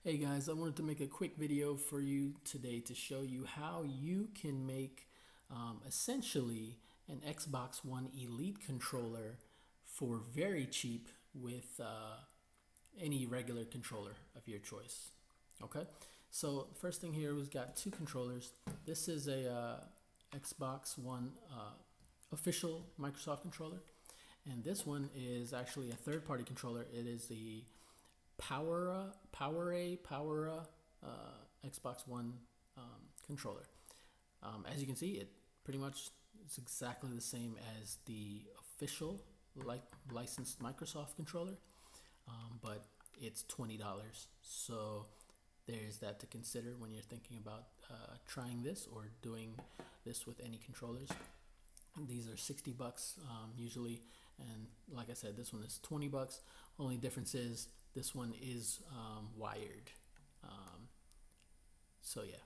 Hey guys, I wanted to make a quick video for you today to show you how you can make essentially an Xbox One Elite controller for very cheap with any regular controller of your choice. Okay, so first thing here, we've got two controllers. This is a Xbox One official Microsoft controller, and this one is actually a third-party controller. It is the Powera Xbox One controller. As you can see, it pretty much is exactly the same as the official licensed Microsoft controller, but it's $20. So there's that to consider when you're thinking about trying this or doing this with any controllers. These are 60 bucks usually, and like I said, this one is 20 bucks. Only difference is this one is wired. So yeah.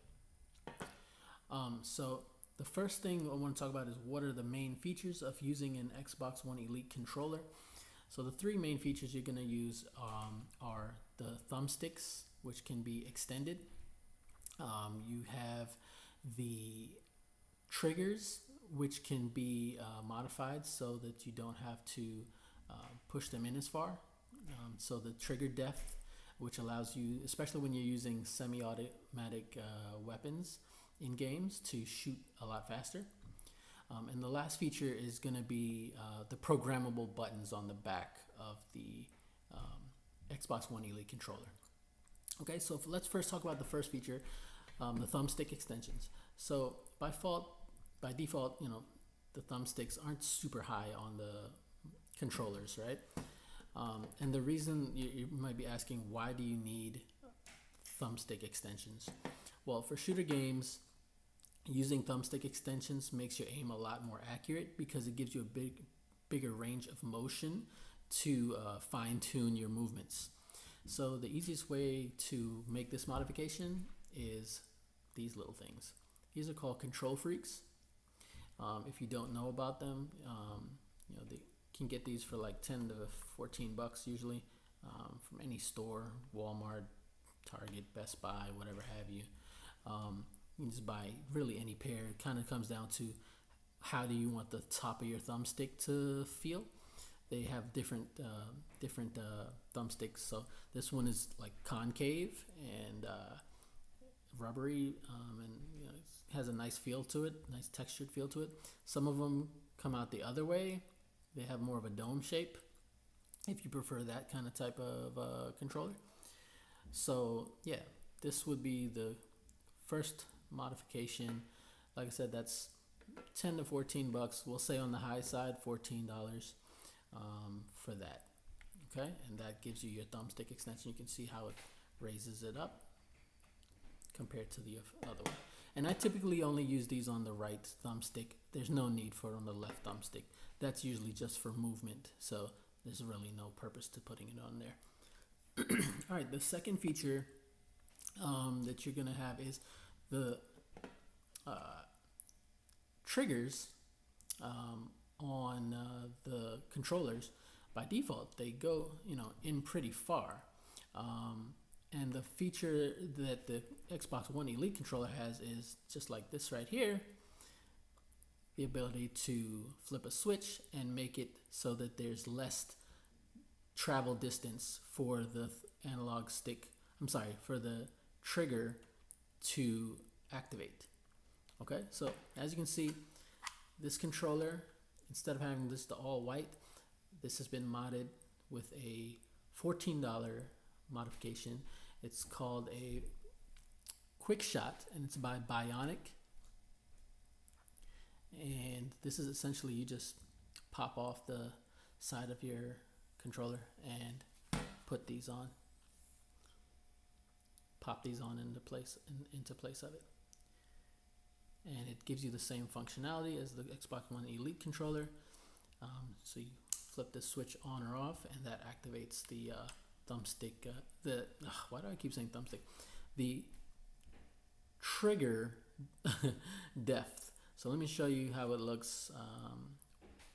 So the first thing I want to talk about is what are the main features of using an Xbox One Elite controller. So the three main features you're going to use are the thumbsticks, which can be extended. You have the triggers, which can be modified so that you don't have to push them in as far. So the trigger depth, which allows you, especially when you're using semi-automatic weapons in games, to shoot a lot faster. And the last feature is going to be the programmable buttons on the back of the Xbox One Elite controller. Okay, so let's first talk about the first feature, the thumbstick extensions. So by default, the thumbsticks aren't super high on the controllers, right? And the reason you might be asking, why do you need thumbstick extensions? Well, for shooter games, using thumbstick extensions makes your aim a lot more accurate because it gives you a bigger range of motion to fine-tune your movements. So the easiest way to make this modification is these little things. These are called KontrolFreeks. If you don't know about them, they can get these for like 10 to 14 bucks usually from any store, Walmart, Target, Best Buy, whatever have you. You can just buy really any pair. It kind of comes down to how do you want the top of your thumbstick to feel. They have different thumbsticks. So this one is like concave and rubbery, and it has a nice feel to it, nice textured feel to it. Some of them come out the other way. They have more of a dome shape, if you prefer that kind of type of controller. So yeah, this would be the first modification. Like I said, that's 10 to 14 bucks. We'll say on the high side, $14 for that. Okay, and that gives you your thumbstick extension. You can see how it raises it up compared to the other one. And I typically only use these on the right thumbstick. There's no need for it on the left thumbstick. That's usually just for movement, so there's really no purpose to putting it on there. All right, the second feature that you're gonna have is the triggers on the controllers. By default, they go in pretty far. And the feature that the Xbox One Elite controller has is just like this right here, the ability to flip a switch and make it so that there's less travel distance for the analog stick, for the trigger to activate. Okay, so as you can see, this controller, instead of having this all white, this has been modded with a $14 modification. It's called a Quick Shot, and it's by Bionic. And this is essentially, you just pop off the side of your controller and put these on. Pop these on into place of it. And it gives you the same functionality as the Xbox One Elite controller. So you flip the switch on or off, and that activates the thumbstick. Why do I keep saying thumbstick? The trigger depth. So let me show you how it looks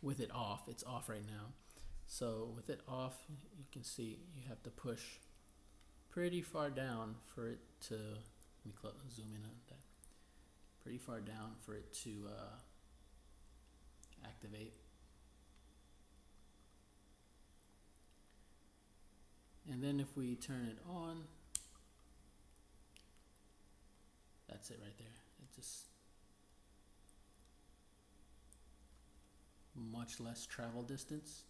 with it off. It's off right now. So with it off, you can see you have to push pretty far down for it to, let me zoom in on that, pretty far down for it to activate. And then if we turn it on, that's it right there. It just much less travel distance.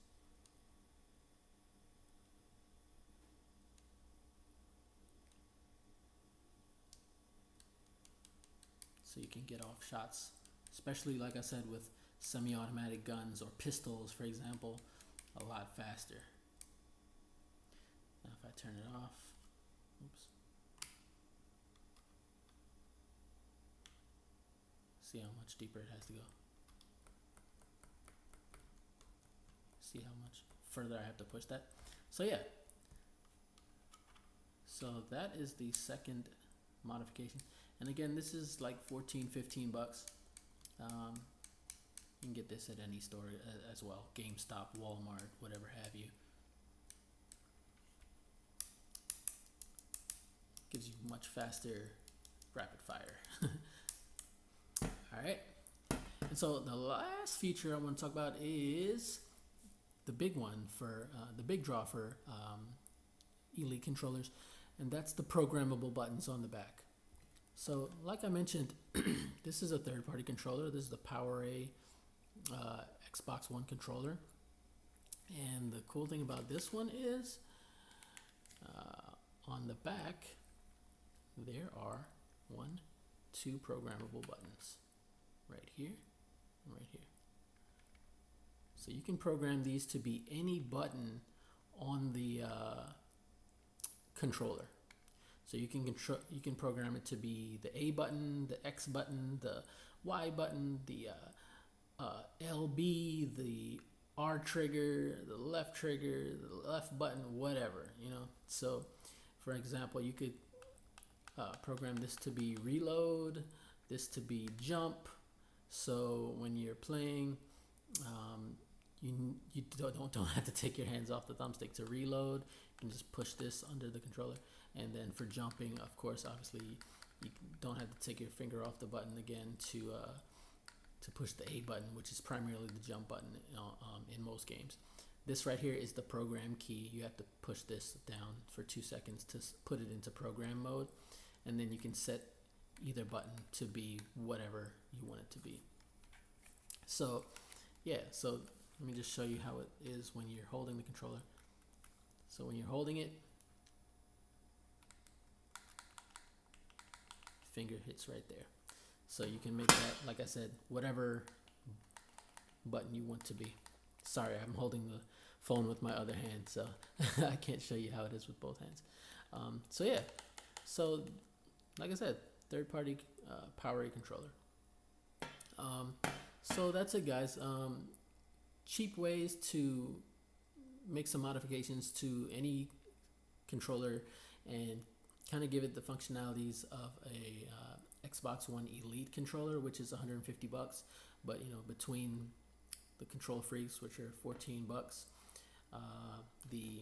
So you can get off shots, especially like I said with semi-automatic guns or pistols, for example, a lot faster. Now if I turn it off, oops. See how much deeper it has to go. See how much further I have to push that. So yeah. So that is the second modification. And again, this is like 14, 15 bucks. You can get this at any store as well. GameStop, Walmart, whatever have you. Gives you much faster rapid fire. Alright. And so the last feature I want to talk about is the big one for, the big draw for Elite controllers. And that's the programmable buttons on the back. So, like I mentioned, this is a third-party controller. This is the PowerA Xbox One controller. And the cool thing about this one is, on the back, there are 2 programmable buttons. Right here and right here. So you can program these to be any button on the controller. So you can program it to be the A button, the X button, the Y button, the LB, the R trigger, the left trigger, the left button, whatever, you know. So, for example, you could program this to be reload, this to be jump. So when you're playing, you don't have to take your hands off the thumbstick to reload. You can just push this under the controller. And then for jumping, of course, obviously, you don't have to take your finger off the button again to push the A button, which is primarily the jump button in most games. This right here is the program key. You have to push this down for 2 seconds to put it into program mode. And then you can set either button to be whatever you want it to be. So, yeah, so let me just show you how it is when you're holding the controller. So when you're holding it, finger hits right there. So you can make that, like I said, whatever button you want to be. Sorry, I'm holding the phone with my other hand, so I can't show you how it is with both hands. So yeah, so like I said, third-party PowerA controller. So that's it, guys. Cheap ways to make some modifications to any controller and kind of give it the functionalities of a Xbox One Elite controller, which is 150 bucks. But you know, between the Control Freaks, which are 14 bucks, the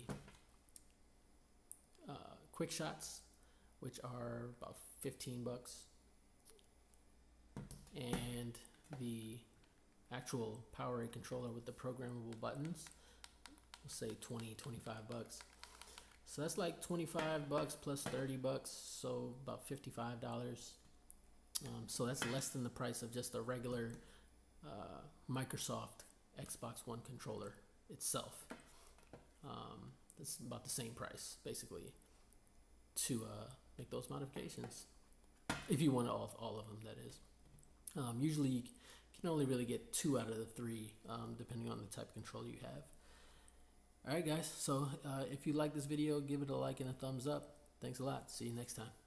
Quick Shots, which are about 15 bucks, and the actual PowerA controller with the programmable buttons, we'll say 20, 25 bucks. So that's like 25 bucks plus 30 bucks, so about $55. So that's less than the price of just a regular Microsoft Xbox One controller itself. It's about the same price, basically, to make those modifications. If you want all of them, that is. Usually you can only really get 2 out of the 3, depending on the type of controller you have. Alright guys, so if you like this video, give it a like and a thumbs up. Thanks a lot. See you next time.